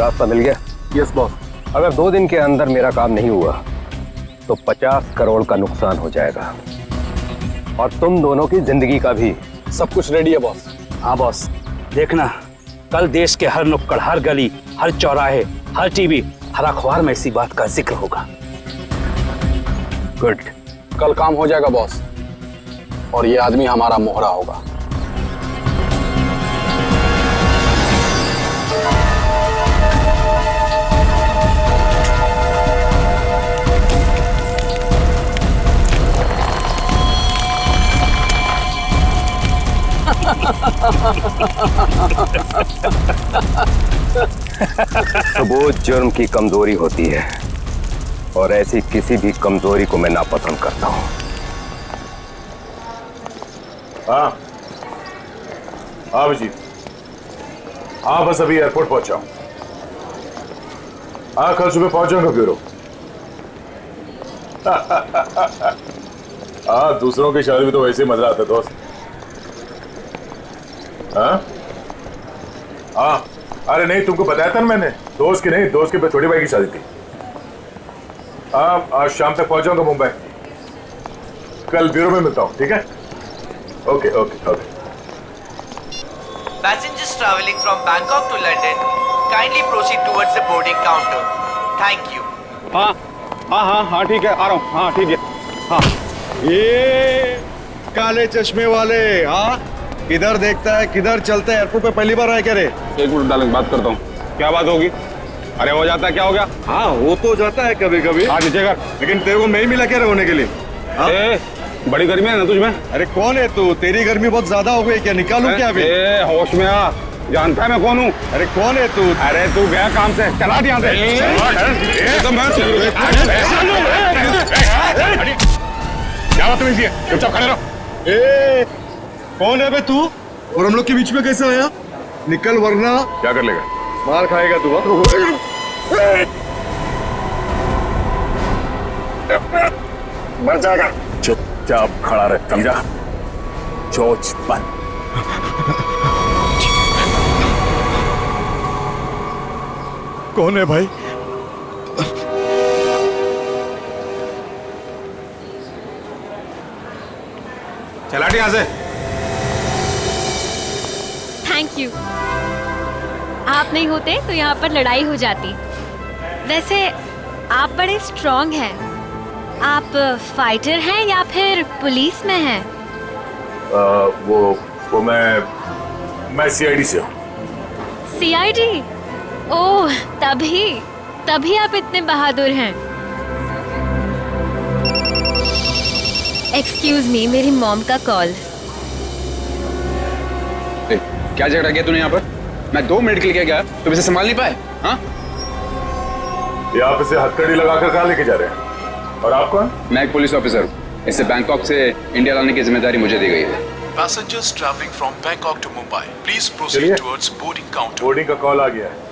रास्ता मिल गया? Yes boss. अगर 2 दिन के अंदर मेरा काम नहीं हुआ तो 50 करोड़ का नुकसान हो जाएगा और तुम दोनों की जिंदगी का भी। सब कुछ रेडी है बॉस। हाँ बॉस, देखना कल देश के हर नुक्कड़, हर गली, हर चौराहे, हर टीवी, हर अखबार में इसी बात का जिक्र होगा। गुड। कल काम हो जाएगा बॉस, और ये आदमी हमारा मोहरा होगा। सबूत जुर्म की कमजोरी होती है और ऐसी किसी भी कमजोरी को मैं नापसंद करता हूं। हाँ हाँ अभिजीत, हाँ बस अभी एयरपोर्ट पहुंचा हूं। हाँ कल सुबह पहुंच जाऊंगा ब्यूरो। हाँ दूसरों की शादी में तो वैसे ही मजा आता है दोस्त। हाँ हाँ अरे नहीं, तुमको बताया था ना मैंने, दोस्त की नहीं, दोस्त के छोटी भाई की शादी थी। हाँ आज शाम तक पहुंच जाऊंगा मुंबई। कल ब्यूरो में मिलता हूँ, ठीक है? Okay okay okay. Passengers traveling from Bangkok to London, kindly proceed towards the boarding counter. Thank you. हाँ हाँ हाँ हाँ ठीक है, आ रहा हूँ। हाँ ठीक है। हाँ ये काले चश्मे वाले, हाँ किधर देखता है किधर चलता है? एयरपोर्ट पे पहली बार आया क्या रे? एक मिनट डालेंगे, बात करता हूँ। क्या बात होगी? अरे हो जाता है, क्या हो गया? हाँ हो तो जाता है कभी कभी। हाँ नीचे कर। लेकिन तेरे को नहीं मिला क्या होने के लिए? ए, बड़ी गर्मी है ना तुझमें? अरे कौन है तू? तेरी गर्मी बहुत ज्यादा हो गई क्या? निकालूं क्या अभी? होश में आ, जानता है मैं कौन हूँ? अरे कौन है तू? अरे तू गया काम से, चला यहाँ से। क्या बात है? चुपचाप खड़े रहो। कौन है बे तू? और हम लोग के बीच में कैसे आया? निकल वरना क्या कर लेगा? मार खाएगा तू। मर जाएगा। चुपचाप खड़ा रह तीरा, चोच बंद। कौन है भाई? चला यहाँ से। Thank you. आप नहीं होते तो यहाँ पर लड़ाई हो जाती। वैसे आप बड़े स्ट्रॉन्ग हैं। आप फाइटर हैं या फिर पुलिस में हैं? वो मैं सीआईडी से हूँ। सीआईडी? ओह तभी आप इतने बहादुर हैं। एक्सक्यूज मी, मेरी मॉम का कॉल। क्या झगड़ा किया तूने यहाँ पर? मैं 2 मिनट के लिए गया, तुम इसे संभाल नहीं पाए? हाँ ये आप इसे हथकड़ी लगाकर कहाँ लेके जा रहे हैं? और आप कौन? मैं एक पुलिस ऑफिसर हूँ। इसे बैंकॉक से इंडिया लाने की जिम्मेदारी मुझे दी गई है। Passengers traveling from Bangkok to Mumbai, please proceed towards boarding counter. Boarding का कॉल आ गया है।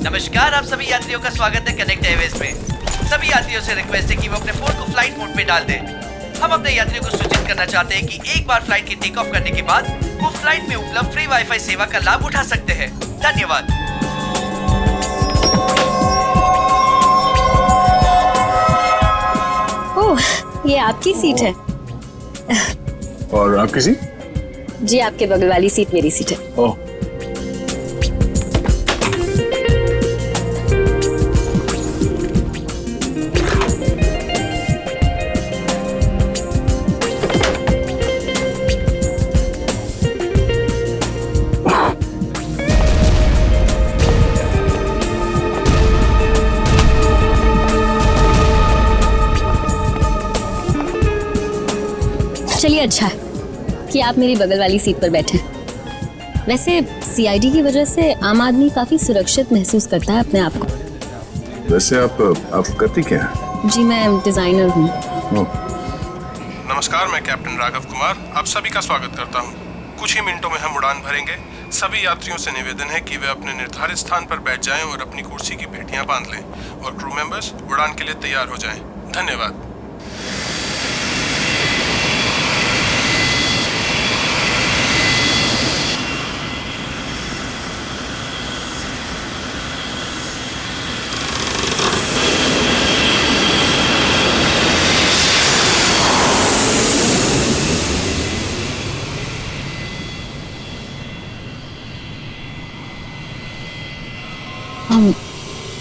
नमस्कार, आप सभी यात्रियों का स्वागत है कनेक्ट एयरवेज में। सभी यात्रियों से रिक्वेस्ट है कि वो अपने फोन को फ्लाइट मोड पे डाल दें। हम अपने यात्रियों को सूचित करना चाहते हैं कि एक बार फ्लाइट की टेक ऑफ करने के बाद वो फ्लाइट में उपलब्ध फ्री वाईफाई सेवा का लाभ उठा सकते हैं। धन्यवाद। ओह, ये आपकी सीट है। और आपकी सीट? जी, आपके बगल वाली सीट मेरी सीट है। ओह चलिए, अच्छा कि आप मेरी बगल वाली सीट पर बैठे। वैसे सीआईडी की वजह से आम आदमी काफी सुरक्षित महसूस करता है अपने आप को। वैसे आप करती क्या हैं? जी मैं डिजाइनर हूँ। नमस्कार, मैं कैप्टन राघव कुमार आप सभी का स्वागत करता हूं। कुछ ही मिनटों में हम उड़ान भरेंगे। सभी यात्रियों से निवेदन है कि वे अपने निर्धारित स्थान पर बैठ जाएं और अपनी कुर्सी की पेटियां बांध लें और क्रू मेंबर्स उड़ान के लिए तैयार हो जाएं। धन्यवाद।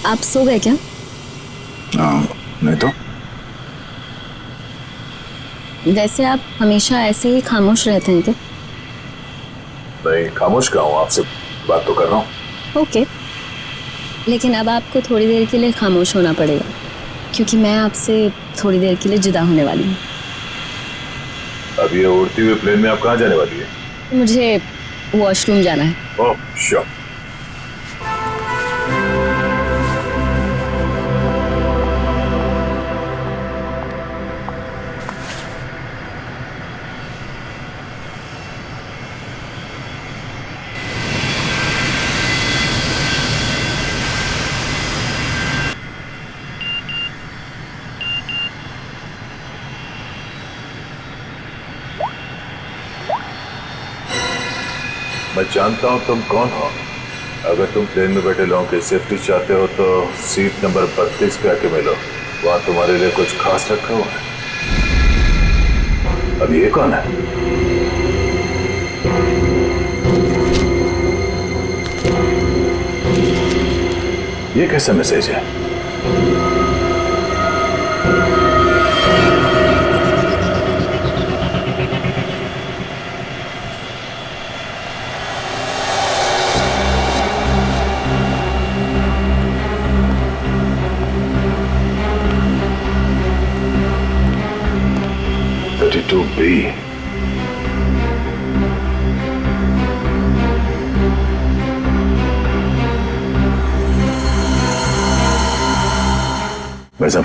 आप सो गए क्या? नहीं तो वैसे आप हमेशा ऐसे ही खामोश रहते हैं क्या? नहीं, खामोश क्या हूँ, आपसे बात तो कर रहा हूँ। ओके, लेकिन अब आपको थोड़ी देर के लिए खामोश होना पड़ेगा क्योंकि मैं आपसे थोड़ी देर के लिए जुदा होने वाली हूँ। अब ये उड़ती हुई प्लेन में आप कहाँ जाने वाली है? मुझे वॉशरूम जाना है। Oh sure. मैं जानता हूँ तुम कौन हो। अगर तुम प्लेन में बैठे लोगों की सेफ्टी चाहते हो तो सीट नंबर 32 पे आके मिलो, वहां तुम्हारे लिए कुछ खास रखा हुआ है। अब ये कौन है? ये कैसा मैसेज है? B. भाई साहब,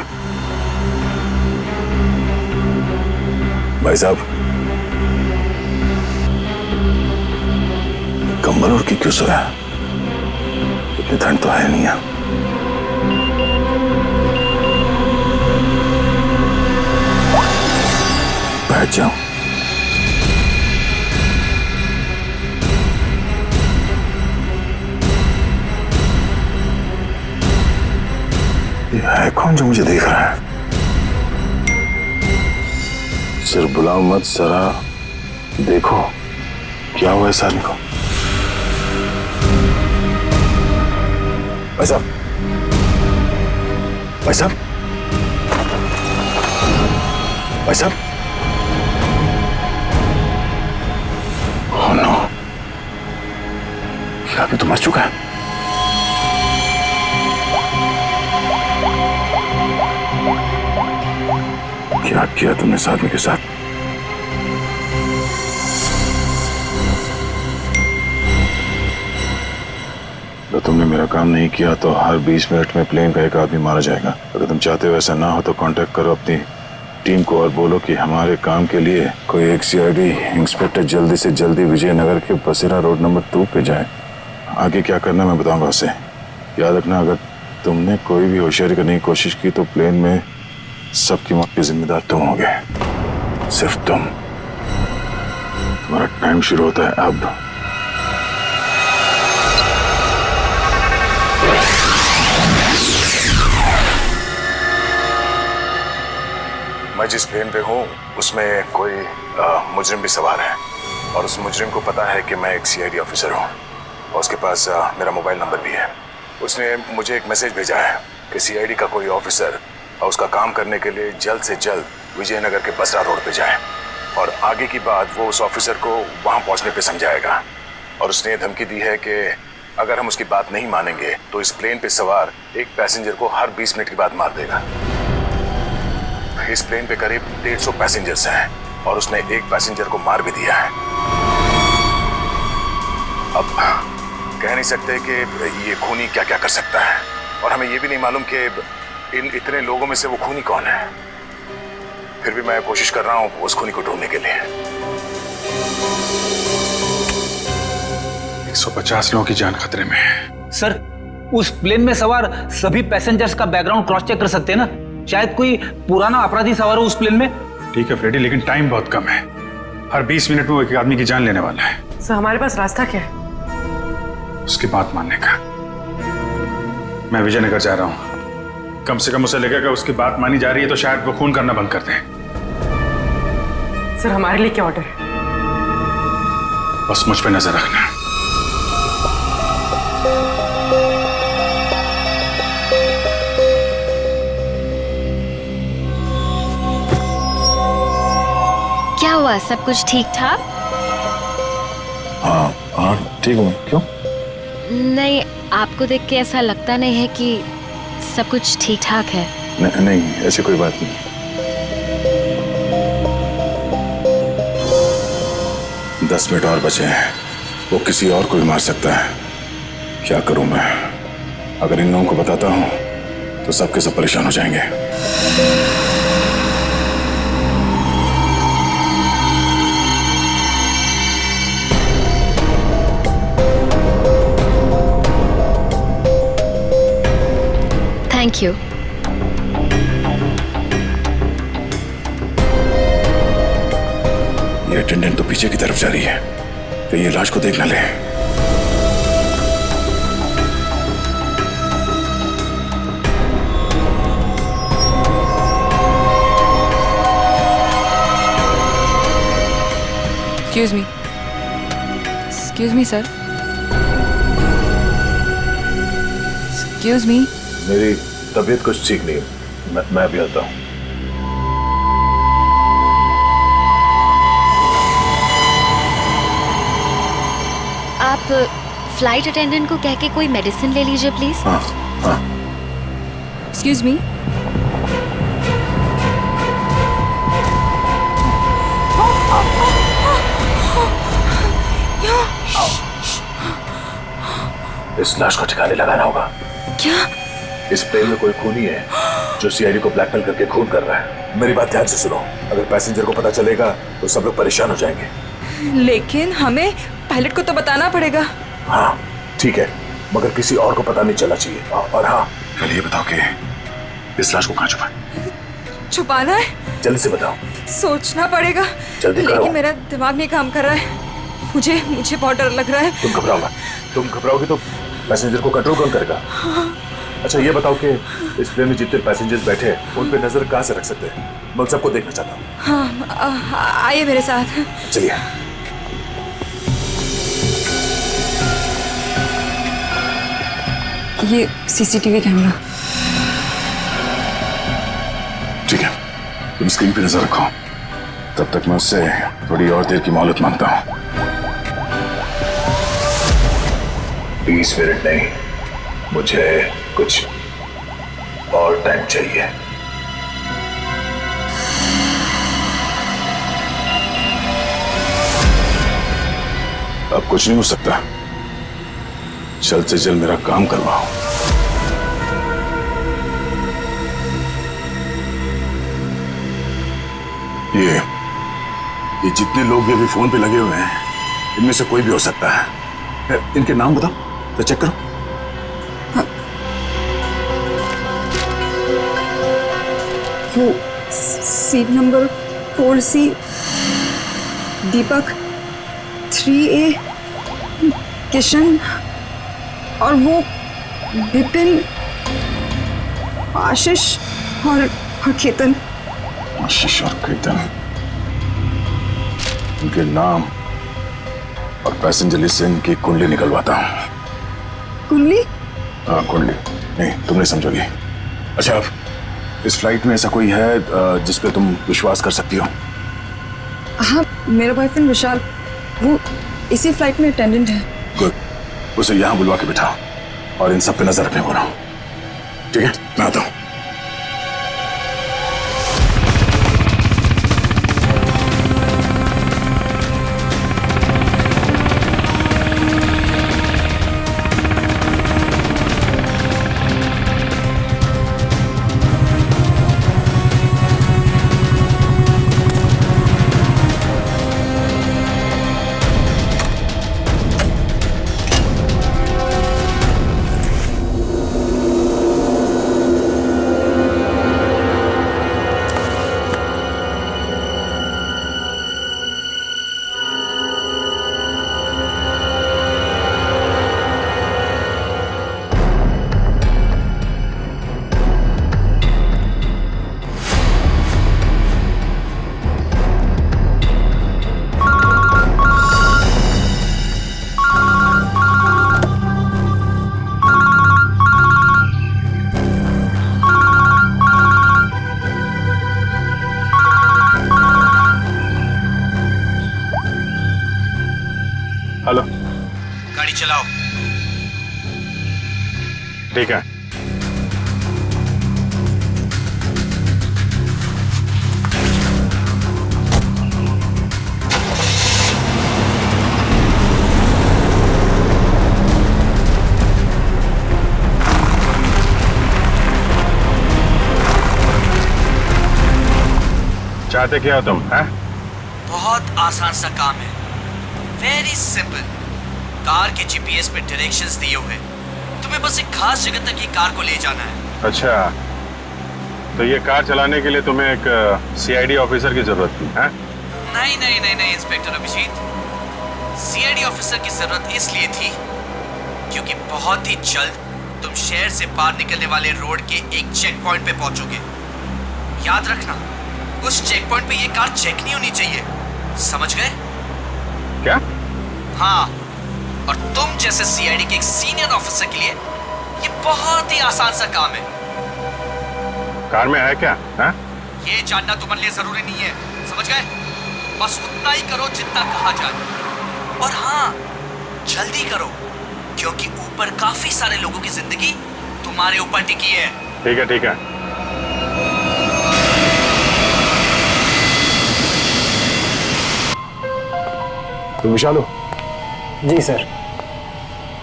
भाई साहब, कंबल ओढ़ के क्यों सोया? इतनी ठंड तो है नहीं है। बैठ जाओ। ये है कौन जो मुझे देख रहा है? सिर्फ बुलाओ मत जरा देखो क्या हुआ इस आदमी को। भाई साहब, भाई साहब, भाई साहब, ओह नो, क्या अभी तो मर चुका है? क्या किया तुमने इस आदमी के साथ? तो तुमने मेरा काम नहीं किया तो हर 20 मिनट में प्लेन का एक आदमी मारा जाएगा। अगर तुम चाहते हो ऐसा ना हो तो कांटेक्ट करो अपनी टीम को और बोलो कि हमारे काम के लिए कोई एक सीआईडी इंस्पेक्टर जल्दी से जल्दी विजयनगर के बसेरा रोड नंबर 2 पे जाए। आगे क्या करना मैं बताऊंगा उसे। याद रखना, अगर तुमने कोई भी होशियारी करने की कोशिश की तो प्लेन में सबकी मौत के जिम्मेदार तुम होगे, सिर्फ तुम। तुम्हारा टाइम शुरू होता है अब। मैं जिस प्लेन पे हूँ उसमें कोई मुजरिम भी सवार है और उस मुजरिम को पता है कि मैं एक सीआईडी ऑफिसर हूँ और उसके पास मेरा मोबाइल नंबर भी है। उसने मुझे एक मैसेज भेजा है कि सीआईडी का कोई ऑफिसर और उसका काम करने के लिए जल्द से जल्द विजयनगर के बसरा रोड पे जाए और आगे की बात वो उस ऑफिसर को वहाँ पहुँचने पे समझाएगा। और उसने धमकी दी है कि अगर हम उसकी बात नहीं मानेंगे तो इस प्लेन पे सवार एक पैसेंजर को हर 20 मिनट के बाद मार देगा। इस प्लेन पे करीब 150 पैसेंजर्स हैं और उसने एक पैसेंजर को मार भी दिया है। अब कह नहीं सकते कि ये खूनी क्या क्या कर सकता है और हमें ये भी नहीं मालूम कि इन इतने लोगों में से वो खूनी कौन है। फिर भी मैं कोशिश कर रहा हूं उस खूनी को ढूंढने के लिए। 150 लोगों की जान खतरे में है। सर, उस प्लेन में सवार सभी पैसेंजर्स का बैकग्राउंड क्रॉस चेक कर सकते हैं ना? शायद कोई पुराना अपराधी सवार हो उस प्लेन में। ठीक है फ्रेडी, लेकिन टाइम बहुत कम है। हर 20 मिनट में वो एक आदमी की जान लेने वाला है। सर हमारे पास रास्ता क्या है? उसकी बात मानने का। मैं विजयनगर जा रहा हूं। कम से कम उसे लगेगा उसकी बात मानी जा रही है तो शायद वो खून करना बंद कर दें। सर हमारे लिए क्या ऑर्डर है? बस मुझ पे नजर रखना। क्या हुआ, सब कुछ ठीक ठाक? हाँ हाँ ठीक हूँ। क्यों? नहीं, आपको देख के ऐसा लगता नहीं है कि सब कुछ ठीक ठाक है। नहीं, ऐसी कोई बात नहीं। दस मिनट और बचे हैं। वो किसी और को भी मार सकता है। क्या करूं मैं? अगर इन लोगों को बताता हूं तो सबके सब परेशान हो जाएंगे। Thank you. ये अटेंडेंट तो पीछे की तरफ जा रही है, कहीं ये लाश को देख ना ले। Excuse me, sir. Excuse me. मेरी तबीयत कुछ ठीक नहीं है, मैं भी आता हूँ। आप फ्लाइट अटेंडेंट को कह के कोई मेडिसिन ले लीजिए प्लीज। हाँ हाँ। Excuse me. इस लाश को ठिकाने लगाना होगा। क्या? इस प्लेन में कोई खूनी है जो सीआईडी को ब्लैकमेल करके खून कर रहा है। मेरी बात ध्यान से सुनो, अगर पैसेंजर को पता चलेगा तो सब लोग परेशान हो जाएंगे। लेकिन हमें पायलट को तो बताना पड़ेगा। हाँ ठीक है, मगर किसी और को पता नहीं चलना चाहिए। और हाँ, पहले ये बताओ कि इस लाश को कहाँ छुपाए? छुपाना है? जल्दी से बताओ। सोचना पड़ेगा। जल्दी करो। लेकिन मेरा दिमाग नहीं काम कर रहा है। मुझे बहुत डर लग रहा है। तुम घबराओ, तुम घबराओगे तो पैसेंजर को कंट्रोल कौन करेगा? अच्छा ये बताओ कि इस प्लेन में जितने पैसेंजर्स बैठे हैं उन पे नजर कहाँ से रख सकते हैं? मैं उन सबको देखना चाहता हूँ। हाँ, आइए मेरे साथ। चलिए। ये सीसीटीवी कैमरा। ठीक है, तुम स्क्रीन पे नजर रखो, तब तक मैं उससे थोड़ी और देर की मोहलत मांगता हूँ। 20 मिनट नहीं, मुझे कुछ और टाइम चाहिए। अब कुछ नहीं हो सकता, जल्द से जल्द मेरा काम करवाओ। ये जितने लोग भी अभी फोन पे लगे हुए हैं, इनमें से कोई भी हो सकता है। इनके नाम बताओ तो चेक करो। वो सीट नंबर 4C दीपक, 3A किशन, और वो विपिन, आशीष और केतन। आशीष और केतन, इनके नाम और पैसेंजर लिस्ट से इनकी कुंडली निकलवाता हूँ। कुंडली? हाँ कुंडली, नहीं तुम नहीं समझोगी। अच्छा, इस फ्लाइट में ऐसा कोई है जिस पे तुम विश्वास कर सकती हो? हाँ, मेरा बॉयफ्रेंड विशाल, वो इसी फ्लाइट में अटेंडेंट है। गुड, उसे यहाँ बुलवा के बिठाओ और इन सब पे नजर रखने बोलो। ठीक है, मैं आता हूँ। चलाओ। ठीक है। चाहते क्या हो तुम, हैं? बहुत आसान सा काम है, वेरी सिंपल। कार के जीपीएस पे डायरेक्शंस दिए हुए, तुम्हें बस एक खास जगह तक ये कार को ले जाना है। अच्छा, तो ये कार चलाने के लिए तुम्हें एक सीआईडी ऑफिसर की जरूरत थी, हैं? नहीं नहीं नहीं नहीं इंस्पेक्टर अभिजीत, सीआईडी ऑफिसर की जरूरत इसलिए थी क्योंकि बहुत ही जल्द तुम शहर से बाहर निकलने वाले रोड के एक चेक पॉइंट पे पहुंचोगे। याद रखना, उस चेक पॉइंट पे ये कार चेक नहीं होनी चाहिए, समझ गए? क्या? हाँ, और तुम जैसे सीआईडी के एक सीनियर ऑफिसर के लिए ये बहुत ही आसान सा काम है। कार में है क्या, हैं? ये जानना तुम्हारे लिए जरूरी नहीं है, समझ गए? बस उतना ही करो जितना कहा जाए, और हाँ, जल्दी करो क्योंकि ऊपर काफी सारे लोगों की जिंदगी तुम्हारे ऊपर टिकी है। ठीक है, ठीक है। तुम विशाल हो? जी सर।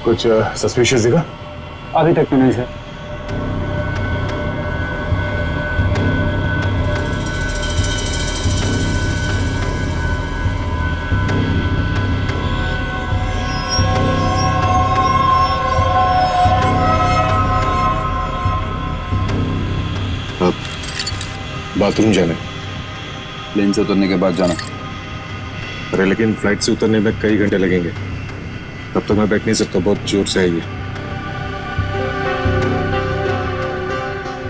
कुछ सस्पिशियस दिखा? अभी तक तो नहीं सर। बाथरूम जाने? प्लेन से उतरने के बाद जाना। अरे लेकिन फ्लाइट से उतरने में कई घंटे लगेंगे, तब तक मैं बैठ नहीं सकता, बहुत जोर से है ये।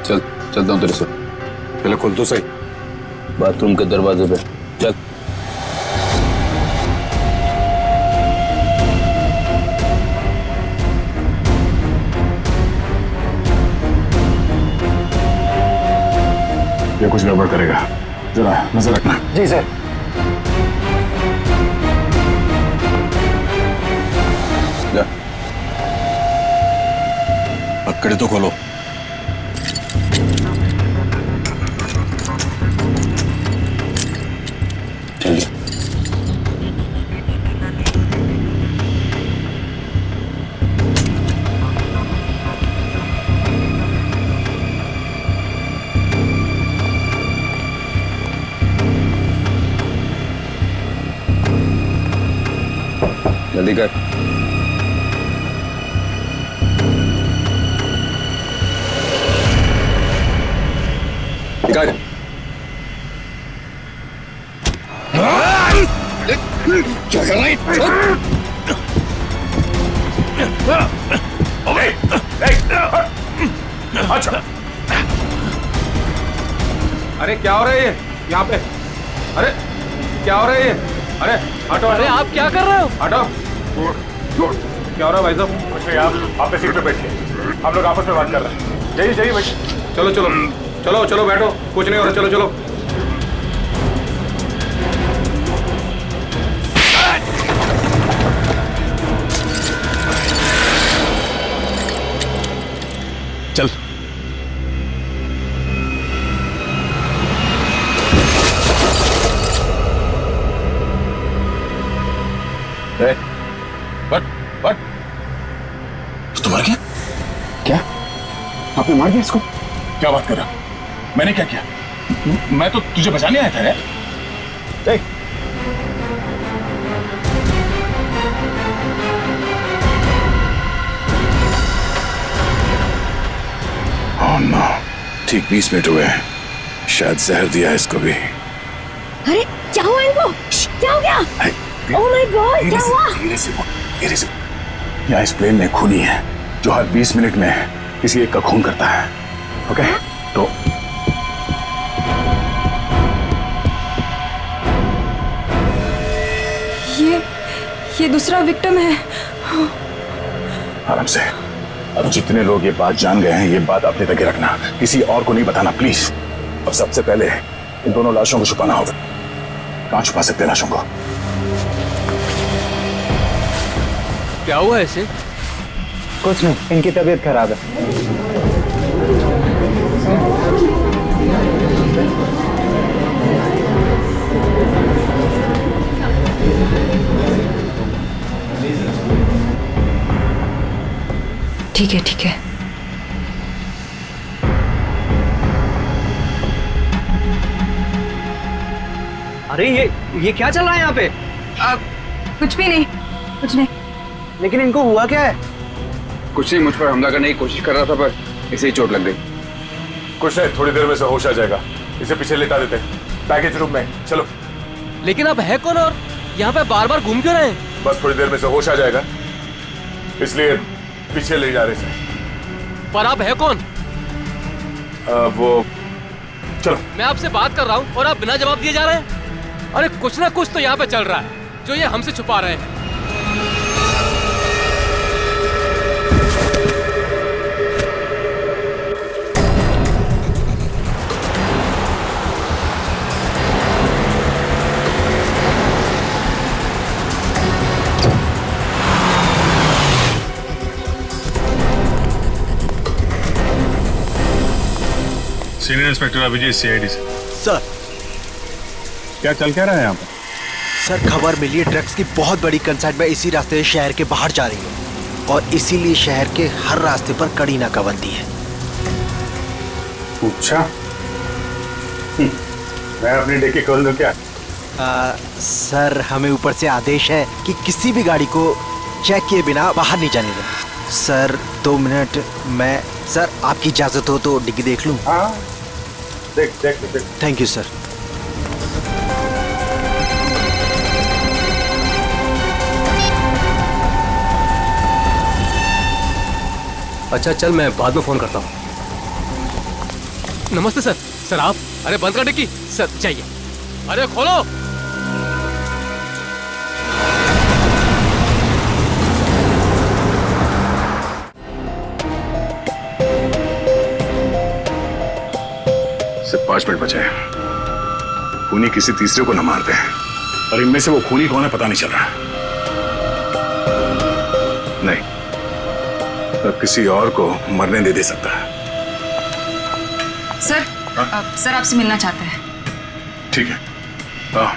चलता हूँ तेरे से। पहले खोल तो सही। बाथरूम के दरवाजे पे चल। ये कुछ गड़बड़ करेगा, जरा नजर रखना। जी सर। जा। पकड़े तो खोलो। जल्दी। जल्दी कर। क्या कर रहा है? अच्छा, अरे क्या हो रहा है ये यहाँ पे? अरे क्या हो रहा है ये? अरे हटो। अरे आप क्या कर रहे हो? हटो। क्या हो रहा है भाई साहब? कुछ नहीं, आप अपने सीट पे बैठिए, हम लोग आपस में बात कर रहे हैं। जाइए जाइए बैठिए। चलो चलो चलो चलो बैठो, कुछ नहीं हो रहा, चलो चलो। चल। बट तो मर गया क्या? आपने मार दिया इसको? क्या बात कर रहा? मैंने क्या किया? मैं तो तुझे बचाने आया था यार। ओह नो, ठीक 20 मिनट हुए हैं, शायद जहर दिया इसको भी। अरे क्या हुआ इनको? क्या हो गया? ओह माय गॉड, क्या हुआ? धीरे से बोल, धीरे से। यहाँ इस प्लेन में खूनी है जो हर 20 मिनट में किसी एक का खून करता है। ओके? तो ये दूसरा विक्टिम है। आराम से। अब जितने लोग ये बात जान गए हैं, ये बात अपने तक ही रखना, किसी और को नहीं बताना प्लीज। अब सबसे पहले इन दोनों लाशों को छुपाना होगा। कहाँ छुपा सकते हैं लाशों को? क्या हुआ ऐसे? कुछ नहीं, इनकी तबीयत खराब है। ठीक है ठीक है। अरे ये क्या चल रहा है यहाँ पे? कुछ भी नहीं, कुछ नहीं। लेकिन इनको हुआ क्या है? कुछ नहीं, मुझ पर हमला करने की कोशिश कर रहा था पर इसे ही चोट लग गई। कुछ नहीं, थोड़ी देर में से होश आ जाएगा। इसे पीछे लेटा देते हैं पैकेज रूम में। चलो। लेकिन आप है कौन और यहाँ पे बार बार घूम क्यों रहे हैं? बस थोड़ी देर में से होश आ जाएगा, इसलिए पीछे ले जा रहे हैं। पर आप है कौन? वो चलो। मैं आपसे बात कर रहा हूँ और आप बिना जवाब दिए जा रहे हैं। अरे कुछ ना कुछ तो यहाँ पे चल रहा है जो ये हमसे छुपा रहे हैं। सीनियर इंस्पेक्टर अभिजीत, सीआईडी से। सर क्या चल क्या रहा है यहाँ पर? सर खबर मिली है ड्रग्स की बहुत बड़ी कंसाइनमेंट इसी रास्ते से शहर के बाहर जा रही है और इसीलिए शहर के हर रास्ते पर कड़ी नाकाबंदी है। अच्छा, मैं अपनी डिक्की खोल दूं क्या? सर हमें ऊपर से आदेश है कि किसी भी गाड़ी को चेक किए बिना बाहर नहीं जाने दें। सर 2 मिनट, मैं सर आपकी इजाजत हो तो डिग्गी देख लूं? हाँ, देख। Thank you sir. अच्छा चल, मैं बाद में फोन करता हूँ। नमस्ते सर। सर आप? अरे बंद कर डिक्की। सर चाहिए। अरे खोलो। सिर्फ 5 मिनट बचे हैं। खूनी किसी तीसरे को न मार दे, और इनमें से वो खूनी कौन है पता नहीं चल रहा। नहीं, अब किसी और को मरने दे सकता है। सर, सर आपसे मिलना चाहते हैं। ठीक है।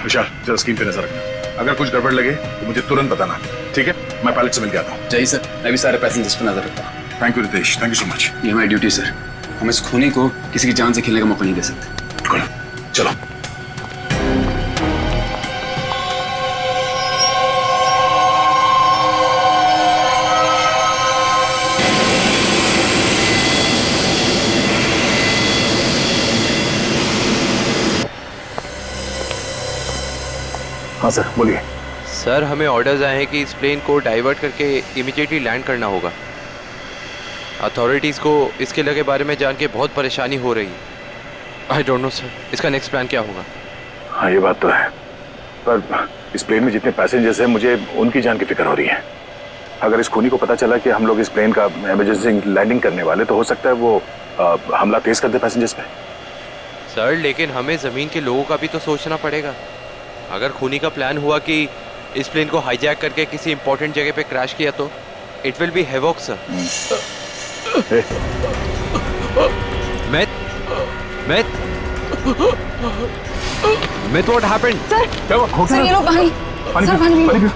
विशाल, जरा स्क्रीन पे नजर रखना। अगर कुछ गड़बड़ लगे तो मुझे तुरंत बताना, ठीक है? मैं पायलट से मिल के आता हूँ। जय सर, मैं भी सारे पैसेंजर्स पर नजर रखता हूँ। Thank you Ritesh, thank you so much. ये हमारी ड्यूटी सर। हम इस खूनी को किसी की जान से खेलने का मौका नहीं दे सकते। चलो। हाँ सर, बोलिए। सर हमें ऑर्डर्स आए हैं कि इस प्लेन को डाइवर्ट करके इमीडिएटली लैंड करना होगा। अथॉरिटीज़ को इसके लगे बारे में जान के बहुत परेशानी हो रही है। आई डोंट नो सर, इसका नेक्स्ट प्लान क्या होगा? हाँ ये बात तो है, पर इस प्लेन में जितने पैसेंजर्स हैं मुझे उनकी जान की फिक्र हो रही है। अगर इस खूनी को पता चला कि हम लोग इस प्लेन का इमरजेंसी लैंडिंग करने वाले, तो हो सकता है वो हमला तेज कर दे पैसेंजर्स पे। सर लेकिन हमें ज़मीन के लोगों का भी तो सोचना पड़ेगा। अगर खूनी का प्लान हुआ कि इस प्लेन को हाईजैक करके किसी इंपॉर्टेंट जगह पे क्रैश किया तो it will be havoc sir. Myth, what happened? Sir ये लो पानी। सर पानी पी लो।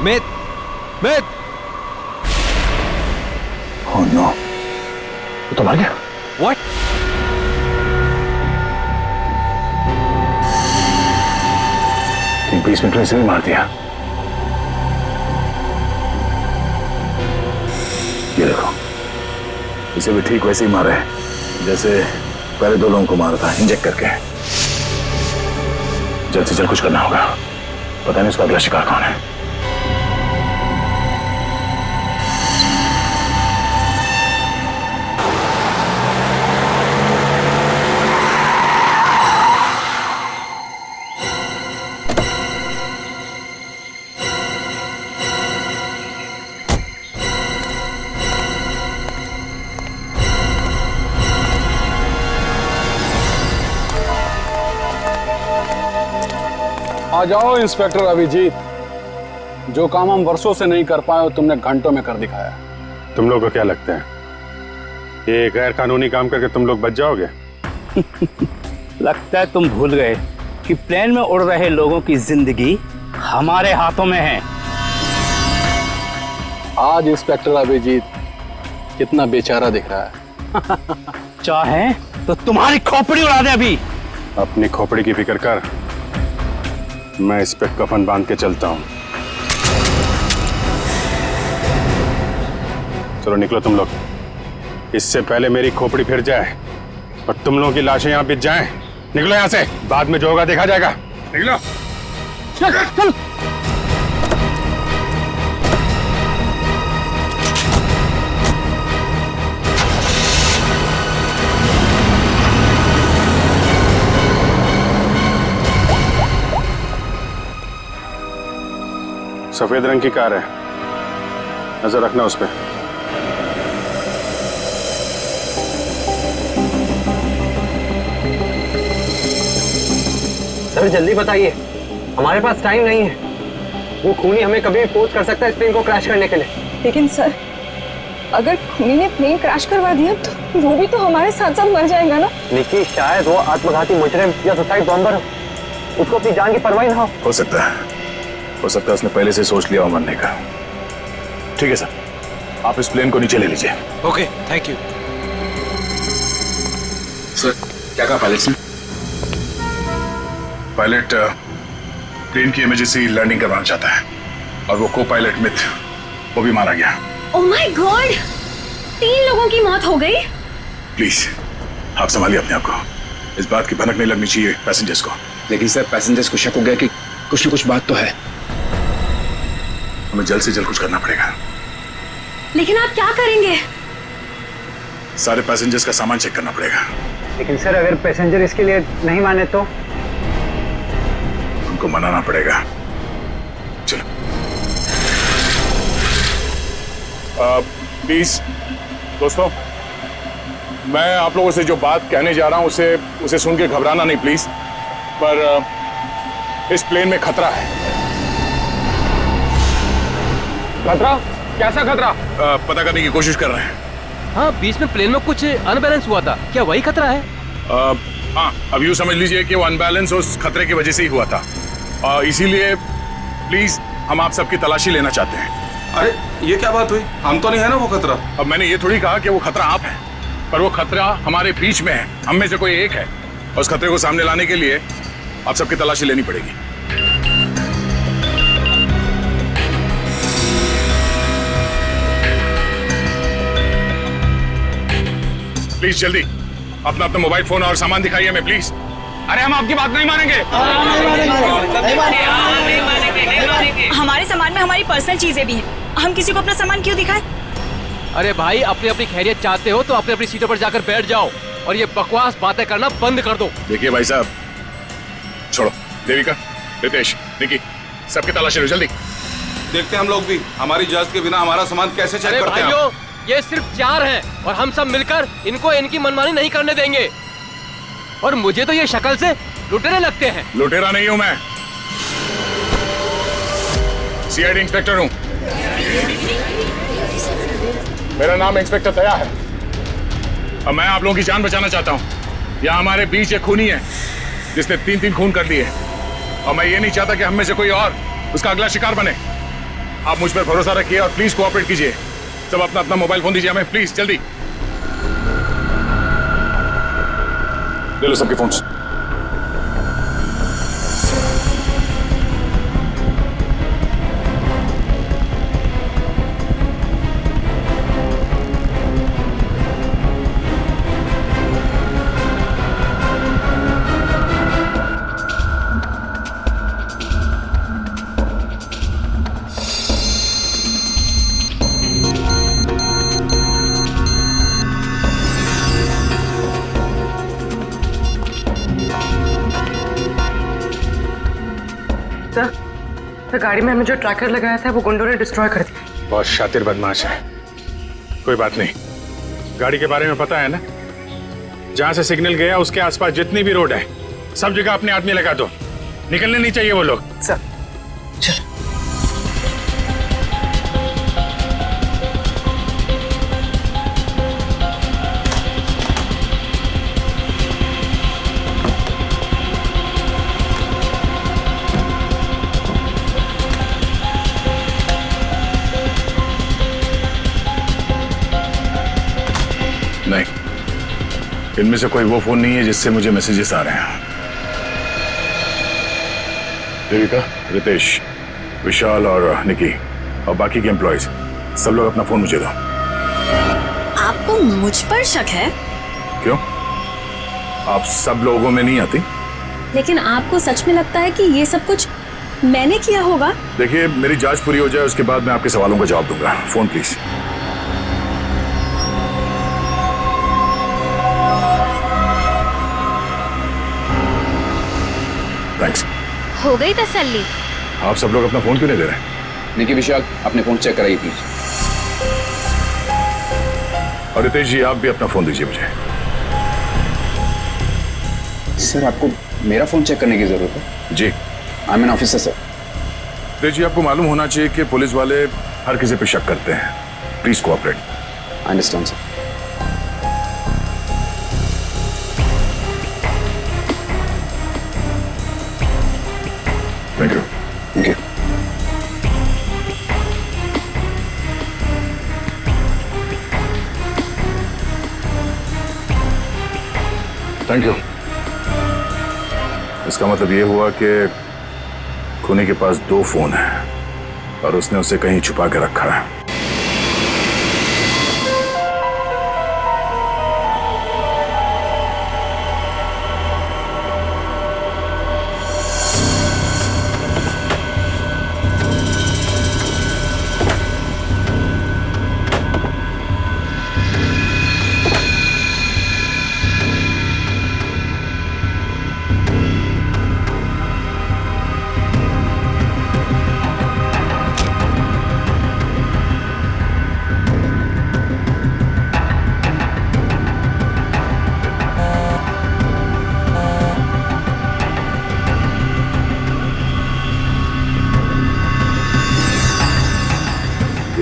Myth! Oh no, वो तो मर गया। What? ठीक 20 मिनट में इसे भी मार दिया। ये देखो, इसे भी ठीक वैसे ही मारा है जैसे पहले 2 लोगों को मारा था, इंजेक्ट करके। जल्द से जल्द कुछ करना होगा, पता नहीं उसका अगला शिकार कौन है। आ जाओ इंस्पेक्टर अभिजीत, जो काम हम वर्षों से नहीं कर पाए तुमने घंटों में कर दिखाया। तुम लोग को क्या लगता है ये गैर कानूनी काम करके तुम लोग बच जाओगे? लगता है तुम भूल गए कि प्लेन में उड़ रहे लोगों की जिंदगी हमारे हाथों में है। आज इंस्पेक्टर अभिजीत कितना बेचारा दिख रहा है। चाहे तो तुम्हारी खोपड़ी उड़ा दे अभी। अपनी खोपड़ी की फिक्र कर, मैं इस पे कफन बांध के चलता हूं। चलो निकलो तुम लोग, इससे पहले मेरी खोपड़ी फिर जाए और तुम लोगों की लाशें यहां बिछ जाएं। निकलो यहां से, बाद में जो होगा देखा जाएगा। निकलो। चल चल। सफेद रंग की कार है, नजर रखना उस पे। सर जल्दी बताइए, हमारे पास टाइम नहीं है। वो खूनी हमें कभी भी फोर्स कर सकता है इस प्लेन को क्रैश करने के लिए। लेकिन सर, अगर खूनी ने प्लेन क्रैश करवा दिया तो वो भी तो हमारे साथ साथ मर जाएगा ना। निकी, शायद वो आत्मघाती मुजरिम या सुसाइड बॉम्बर हो, उसको अपनी जान की परवाह ना हो सकता है उसने पहले से सोच लिया हो मरने का। ठीक है सर, आप इस प्लेन को नीचे ले लीजिए। Okay, thank you sir. क्या कहा पायलट ने? पायलट प्लेन की इमरजेंसी लैंडिंग करवाना चाहता है और वो को पायलट मिथ वो भी मारा गया। ओह माय गॉड, 3 लोगों की मौत हो गई। प्लीज आप संभालिए अपने आप को, इस बात की भनक नहीं लगनी चाहिए पैसेंजर्स को। लेकिन सर पैसेंजर्स को शक हो गया कि कुछ न कुछ बात तो है। हमें जल्द से जल्द कुछ करना पड़ेगा। लेकिन आप क्या करेंगे? सारे पैसेंजर्स का सामान चेक करना पड़ेगा। लेकिन सर अगर पैसेंजर इसके लिए नहीं माने तो? उनको मनाना पड़ेगा। चलो। प्लीज दोस्तों, मैं आप लोगों से जो बात कहने जा रहा हूं उसे सुन के घबराना नहीं प्लीज। पर इस प्लेन में खतरा है। खतरा? कैसा खतरा? पता करने की कोशिश कर रहे हैं। हाँ, बीच में प्लेन में कुछ अनबैलेंस हुआ था, क्या वही खतरा है? हाँ, अब यूं समझ लीजिए कि वो अनबैलेंस उस खतरे की वजह से ही हुआ था। इसीलिए प्लीज हम आप सबकी तलाशी लेना चाहते हैं। अरे ये क्या बात हुई? हम तो नहीं है ना वो खतरा। अब मैंने ये थोड़ी कहा कि वो खतरा आप है, पर वो खतरा हमारे बीच में है, हम में से कोई एक है। और उस खतरे को सामने लाने के लिए आप सबकी तलाशी लेनी पड़ेगी। प्लीज जल्दी अपना अपना मोबाइल फोन और सामान दिखाइए हमें प्लीज। अरे हम आपकी बात नहीं मानेंगे। हमारे सामान में हमारी पर्सनल चीजें भी हैं, हम किसी को अपना सामान क्यों दिखाएं? अरे भाई, अपनी अपनी खैरियत चाहते हो तो अपनी अपनी सीटों पर जाकर बैठ जाओ और ये बकवास बातें करना बंद कर दो। देखिए भाई साहब, छोड़ो। देविका, रितेश, निकी, सबकी तलाशी लो जल्दी। देखते हैं हम लोग भी हमारी इजाजत के बिना हमारा सामान कैसे चेक करते हैं। भाइयों, ये सिर्फ 4 हैं और हम सब मिलकर इनको इनकी मनमानी नहीं करने देंगे। और मुझे तो ये शक्ल से लुटेरे लगते हैं। लुटेरा नहीं हूं मैं, सीआईडी इंस्पेक्टर हूं। मेरा नाम इंस्पेक्टर दया है और मैं आप लोगों की जान बचाना चाहता हूं। यहाँ हमारे बीच एक खूनी है जिसने 3 खून कर दिए और मैं ये नहीं चाहता कि हम में से कोई और उसका अगला शिकार बने। आप मुझ पर भरोसा रखिए और प्लीज कोऑपरेट कीजिए। सब अपना अपना मोबाइल फोन दीजिए हमें प्लीज, जल्दी ले लो सबके फोन्स। तो गाड़ी में हमने जो ट्रैकर लगाया था वो गुंडों ने डिस्ट्रॉय कर दिया। बहुत शातिर बदमाश है। कोई बात नहीं, गाड़ी के बारे में पता है ना? जहां से सिग्नल गया उसके आसपास जितनी भी रोड है सब जगह अपने आदमी लगा दो। निकलने नहीं चाहिए वो लोग। सर चल। नहीं, इनमें से कोई वो फोन नहीं है जिससे मुझे मैसेजेस आ रहे हैं। देविका, रितेश, विशाल और निकी और बाकी के एम्प्लॉयज सब लोग अपना फोन मुझे दो। आपको मुझ पर शक है? क्यों? आप सब लोगों में नहीं आती? लेकिन आपको सच में लगता है कि ये सब कुछ मैंने किया होगा? देखिए, मेरी जांच पूरी हो जाए उसके बाद मैं आपके सवालों का जवाब दूंगा। Phone please. थैंक्स। हो गई तसल्ली? आप सब लोग अपना फोन क्यों नहीं दे रहे? निकी, विशाल, अपने फोन चेक कराइए प्लीज। और रितेश जी, आप भी अपना फोन दीजिए मुझे। सर, आपको मेरा फोन चेक करने की जरूरत है? जी। I am an officer sir. Ritesh ji, आपको मालूम होना चाहिए कि पुलिस वाले हर किसी पे शक करते हैं। Please cooperate. I understand sir. Thank you. Thank you. Thank you. इसका मतलब ये हुआ कि खूनी के पास 2 फोन हैं और उसने उसे कहीं छुपा के रखा है।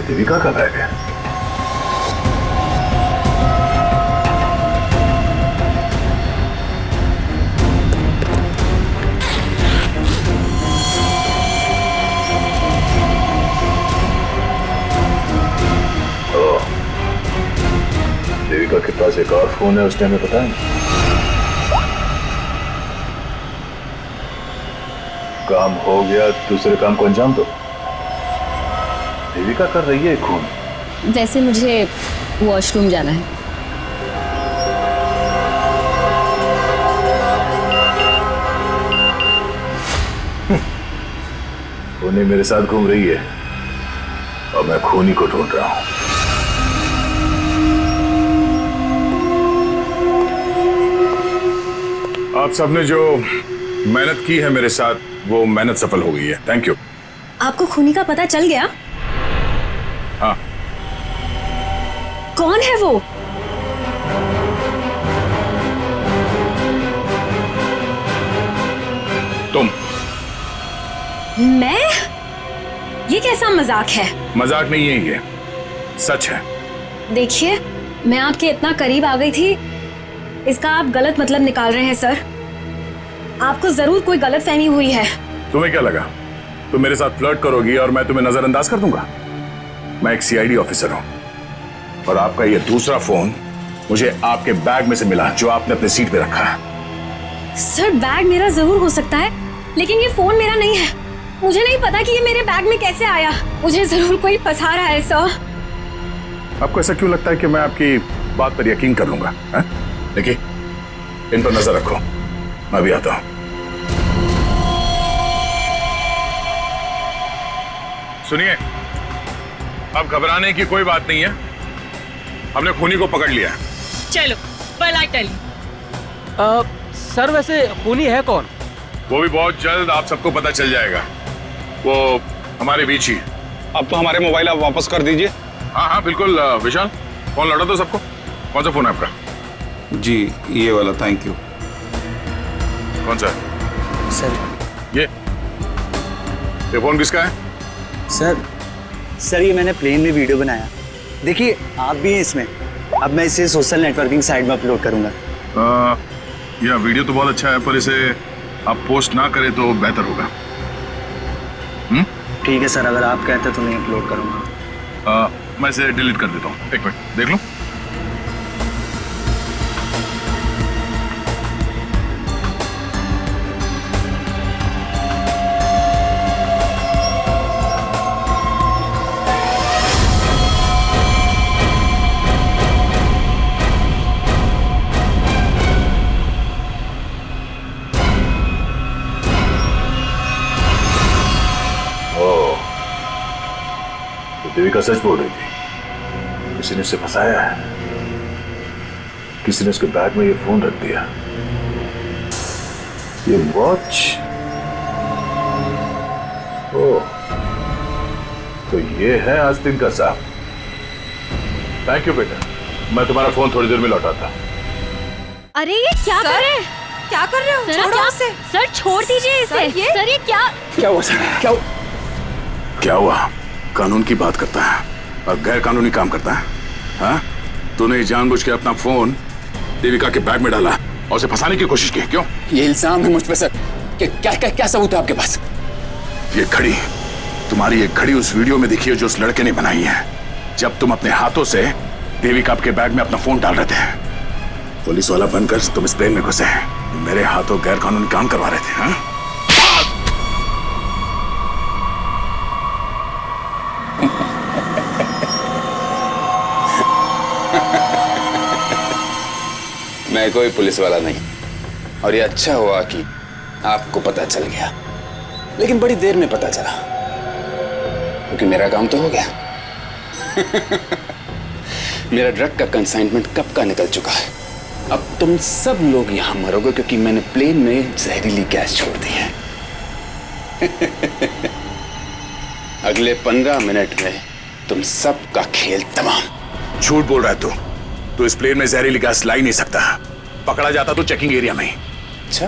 देविका कब आ गया? देविका के पास एक और फोन है, उसने हमें पता है। काम हो गया, दूसरे काम को अंजाम दो। देविका कर रही है खून। वैसे मुझे वॉशरूम जाना है। खूनी मेरे साथ घूम रही है और मैं खूनी को ढूंढ रहा हूं। आप सबने जो मेहनत की है मेरे साथ, वो मेहनत सफल हो गई है। Thank you. आपको खूनी का पता चल गया? हाँ। कौन है वो? तुम। मैं? ये कैसा मजाक है? मजाक नहीं है, ये सच है। देखिए, मैं आपके इतना करीब आ गई थी, इसका आप गलत मतलब निकाल रहे हैं सर। आपको जरूर कोई गलतफहमी हुई है। तुम्हें क्या लगा तुम मेरे साथ फ्लर्ट करोगी और मैं तुम्हें नजरअंदाज कर दूंगा? मैं एक सीआईडी ऑफिसर हूं और आपका ये दूसरा फोन मुझे आपके बैग में से मिला, जो आपने अपने सीट पे रखा है। सर, बैग मेरा जरूर हो सकता है, लेकिन ये फोन मेरा नहीं है। मुझे नहीं पता कि ये मेरे बैग में कैसे आया। मुझे जरूर कोई फंसा रहा है सर। आपको ऐसा क्यों लगता है कि मैं आपकी बात पर यकीन कर लूंगा? देखिए, इन पर नजर रखो, मैं भी आता हूं। सुनिए, अब घबराने की कोई बात नहीं है, हमने खूनी को पकड़ लिया है। चलो, well I tell you। Sir, वैसे खूनी है कौन? वो भी बहुत जल्द आप सबको पता चल जाएगा। वो हमारे बीच ही। अब तो हमारे मोबाइल आप वापस कर दीजिए। हाँ हाँ बिल्कुल। विशाल, फोन लौटा दो सबको। कौन सा फोन है आपका? जी, ये वाला। Thank you. कौन सा? सर, ये फोन किसका है? सर ये मैंने प्लेन में वीडियो बनाया। देखिए आप भी हैं इसमें। अब मैं इसे सोशल नेटवर्किंग साइट में अपलोड करूंगा। यह वीडियो तो बहुत अच्छा है, पर इसे आप पोस्ट ना करें तो बेहतर होगा। ठीक है सर, अगर आप कहते तो मैं अपलोड करूंगा। मैं इसे डिलीट कर देता हूँ। एक मिनट देख लो। देविका सच बोल रही थी, किसी ने उसे फंसाया है। किसी ने उसके बैग में ये फोन रख दिया। ये वॉच। ओह, तो ये है आस्तीन का साहब। थैंक यू बेटा, मैं तुम्हारा फोन थोड़ी देर में लौटाता। अरे ये क्या कर रहे हैं? क्या कर रहे हो? सर, छोड़ो क्या? उसे। सर छोड़ दीजिए इसे। सर ये क्या? क्या हुआ सर? क्या हुआ? कानून की बात करता है और गैर कानूनी काम करता है। हाँ? तूने जानबूझ के अपना फोन देविका के बैग में डाला और उसे फंसाने की कोशिश की, क्यों? ये इल्जाम है मुझ पे सर। क्या सबूत है आपके पास? ये घड़ी, तुम्हारी ये घड़ी उस वीडियो में दिखी है जो उस लड़के ने बनाई है, जब तुम अपने हाथों से देविका के बैग में अपना फोन डाल रहे थे। पुलिस वाला बनकर तुम इस प्लेन में घुसे, मेरे हाथों गैर कानूनी काम करवा रहे थे। हाँ? मैं कोई पुलिस वाला नहीं, और ये अच्छा हुआ कि आपको पता चल गया, लेकिन बड़ी देर में पता चला, क्योंकि मेरा काम तो हो गया। मेरा ड्रग का कंसाइनमेंट कब का निकल चुका है। अब तुम सब लोग यहां मरोगे क्योंकि मैंने प्लेन में जहरीली गैस छोड़ दी है। अगले 15 मिनट में तुम सबका खेल तमाम। झूठ बोल रहा है तू इस प्लेन में जहरीली गैस ला ही नहीं सकता। पकड़ा जाता तो चेकिंग एरिया में ही। अच्छा।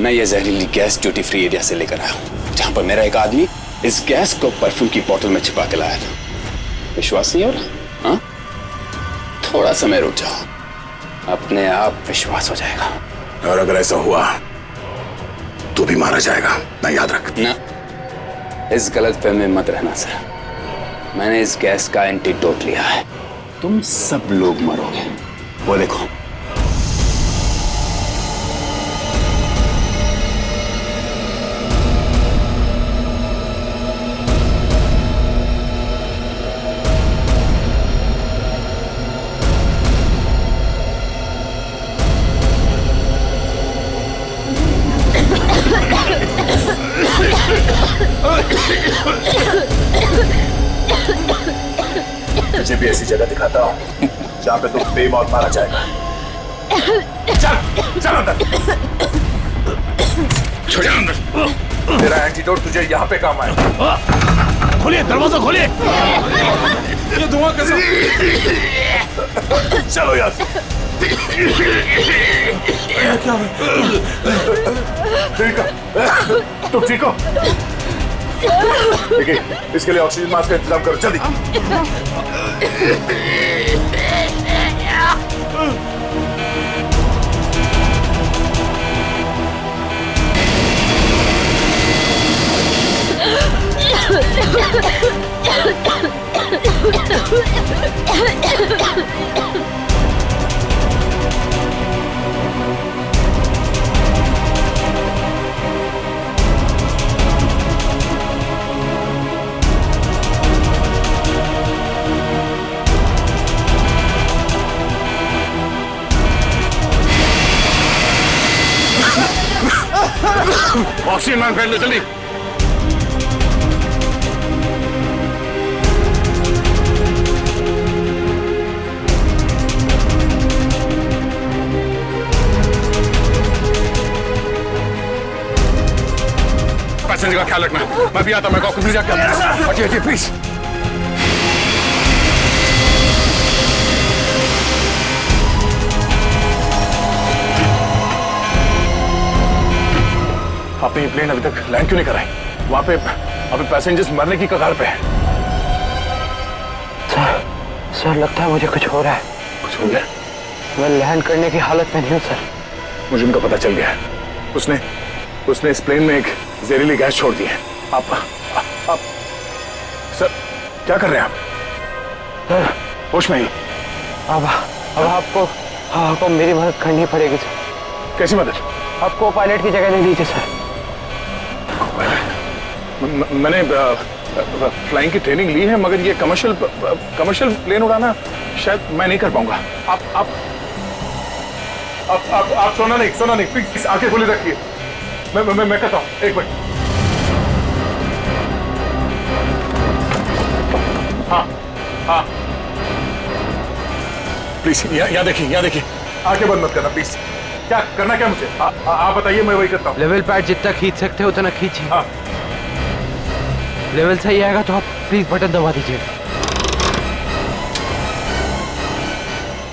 मैं ये जहरीली गैस ड्यूटी फ्री एरिया से लेकर आया हूं, जहां पर मेरा एक आदमी इस गैस को परफ्यूम की बोतल में छिपा के लाया था। विश्वास नहीं हो रहा? हाँ? थोड़ा समय रुक जाओ, अपने आप विश्वास हो जाएगा। और अगर ऐसा हुआ तो भी मारा जाएगा ना, याद रख। ना, इस गलतफहमी में मत रहना सर। मैंने इस गैस का एंटीडोट लिया है, तुम सब लोग मरोगे। वो देखो। तुझे भी ऐसी जगह दिखाता हूँ जहाँ पे तुम बेमौत मारा जाएगा। चल अंदर। छोड़ अंदर। तेरा एंटीडोट तुझे यहाँ पे काम आएगा। खोलिए दरवाजा, खोलिए। ये धुआं कैसे? चलो यार। ठीक है, तुम ठीक हो? देखिए, इसके लिए ऑक्सीजन मास्क का इंतजाम करो जल्दी। ऑक्सीजन मैन फैल लो जल्दी। पैसेंजर का ख्याल रखना। मैं भी आता, मैं आपको प्लीज आके हटिए हटिए प्लीज। आपने ये प्लेन अभी तक लैंड क्यों नहीं कराई? वहां पे अभी पैसेंजर्स मरने की कगार पे हैं। सर लगता है मुझे कुछ हो रहा है। कुछ हो गया? मैं लैंड करने की हालत में नहीं हूँ सर। मुझे उनका पता चल गया है। उसने इस प्लेन में एक जहरीली गैस छोड़ दी है। आप सर क्या कर रहे हैं आप? सर होश में ही? अब आपको मेरी मदद करनी पड़ेगी सर। कैसी मदद? आपको पायलट की जगह नहीं दीजिए सर। मैंने फ्लाइंग की ट्रेनिंग ली है, मगर ये कमर्शियल प्लेन उड़ाना शायद मैं नहीं कर पाऊंगा। आप सोना नहीं प्लीज आंखें खुली रखिए। मैं कहता हूँ, एक मिनट। हाँ प्लीज यहाँ देखिए आंखें बंद मत करना प्लीज। क्या करना क्या मुझे? आप बताइए, मैं वही करता हूँ। लेवल पैड जितना खींच सकते हो उतना खींचिए। हाँ। लेवल सही आएगा तो आप प्लीज बटन दबा दीजिए।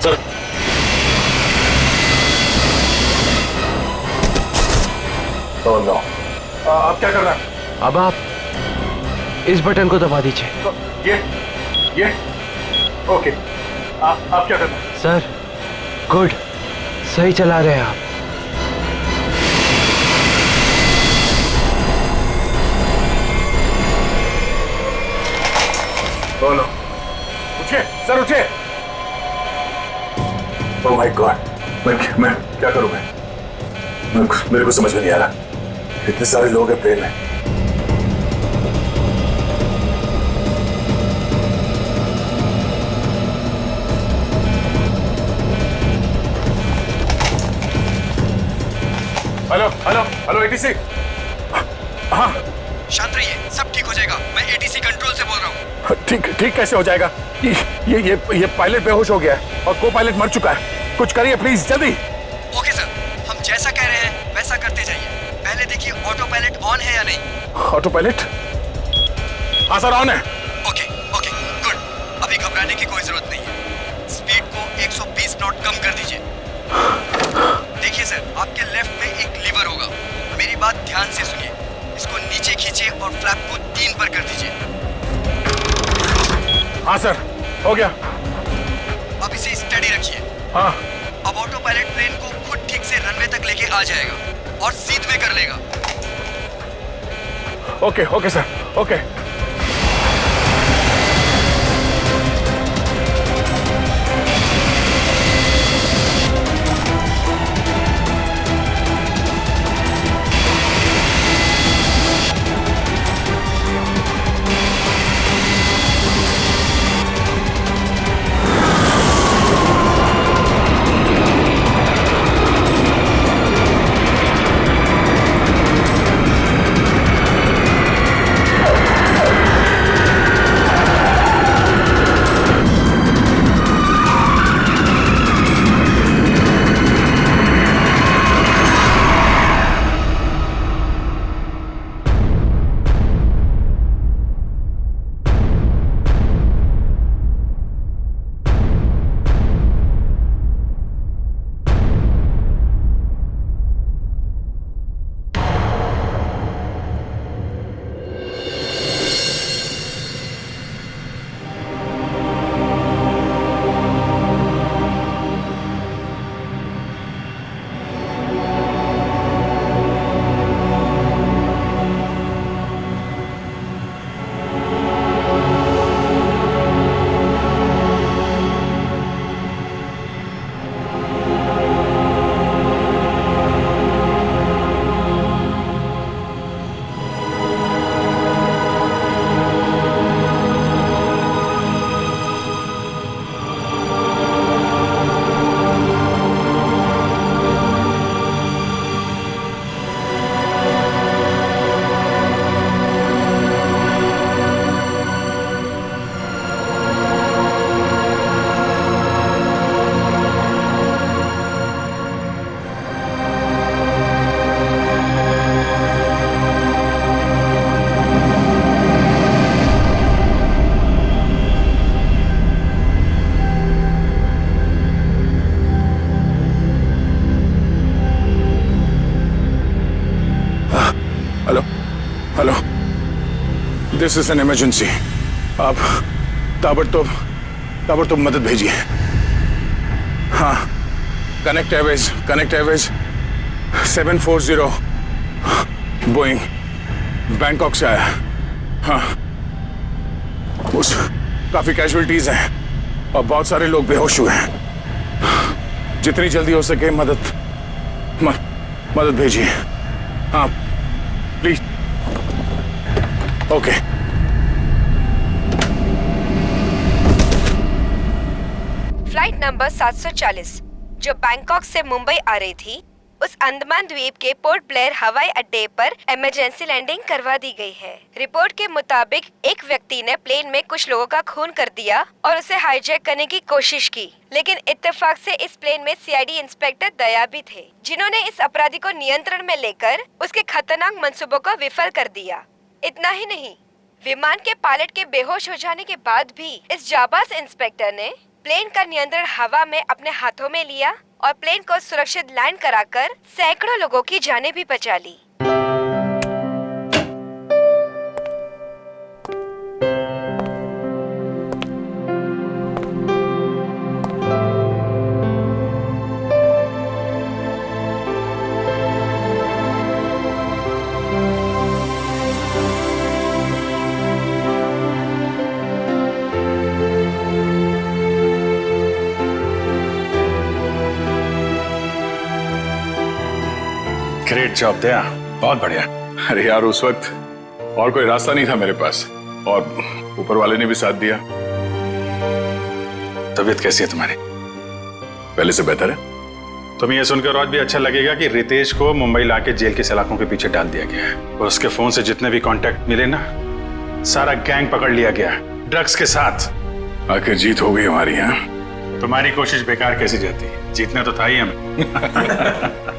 सर नो आप क्या कर रहे हैं? अब आप इस बटन को दबा दीजिए। तो ये ओके। आप क्या कर रहे हैं? सर गुड, सही चला रहे हैं आप। बोलो, उठिए सर, उठिए। ओह माय गॉड, मैं क्या करूं? मेरे को समझ में नहीं आ रहा। इतने सारे लोग हैं प्लेन में। Hello ATC. हाँ शांत रहिए, सब ठीक हो जाएगा। मैं एटीसी कंट्रोल से बोल रहा हूँ। ठीक कैसे हो जाएगा? ये पायलट बेहोश हो गया है और को पायलट मर चुका है। कुछ करिए प्लीज, जल्दी। ओके सर, हम जैसा कह रहे हैं वैसा करते जाइए। पहले देखिए ऑटो पायलट ऑन है या नहीं। Auto pilot? हाँ सर, ऑन है। Okay good. अभी घबराने की कोई जरूरत नहीं है। स्पीड को 120 नॉट कम कर दीजिए। देखिए सर, आपके लेफ्ट में एक लीवर होगा। मेरी बात ध्यान से सुनिए। इसको नीचे खींचिए और फ्लैप को 3 पर कर दीजिए। हाँ सर, हो गया। अब इसे स्टडी रखिए। हाँ। अब ऑटो पायलट प्लेन को खुद ठीक से रनवे तक लेके आ जाएगा और सीध में कर लेगा। Okay sir, okay. This is an emergency. आप ताबड़तोड़ मदद भेजिए। हाँ, कनेक्ट एयरवेज 740 बोइंग बैंकॉक से आया। हाँ, उस काफी कैजुअलिटीज हैं और बहुत सारे लोग बेहोश हुए हैं। जितनी जल्दी हो सके मदद भेजिए। हाँ प्लीज। ओके। फ्लाइट नंबर 740 जो बैंकॉक से मुंबई आ रही थी, उस अंडमान द्वीप के पोर्ट ब्लेयर हवाई अड्डे पर इमरजेंसी लैंडिंग करवा दी गई है। रिपोर्ट के मुताबिक एक व्यक्ति ने प्लेन में कुछ लोगों का खून कर दिया और उसे हाईजैक करने की कोशिश की, लेकिन इत्तेफाक से इस प्लेन में सीआईडी इंस्पेक्टर दया भी थे, जिन्होंने इस अपराधी को नियंत्रण में लेकर उसके खतरनाक मंसूबों को विफल कर दिया। इतना ही नहीं, विमान के पायलट के बेहोश हो जाने के बाद भी इस जाबाज इंस्पेक्टर ने प्लेन का नियंत्रण हवा में अपने हाथों में लिया और प्लेन को सुरक्षित लैंड कराकर सैकड़ों लोगों की जानें भी बचा ली। ग्रेट जॉब दया, बहुत बढ़िया। अरे यार, उस वक्त और कोई रास्ता नहीं था मेरे पास और ऊपर वाले ने भी साथ दिया। तबीयत कैसी है तुम्हारी? पहले से बेहतर है। तुम्हें यह सुनकर और भी अच्छा लगेगा कि रितेश को मुंबई लाके जेल की सलाखों के पीछे डाल दिया गया है और उसके फोन से जितने भी कांटेक्ट मिले ना, सारा गैंग पकड़ लिया गया ड्रग्स के साथ। आखिर जीत हो गई हमारी। यहाँ तुम्हारी कोशिश बेकार कैसी जाती? जीतना तो था ही हमें।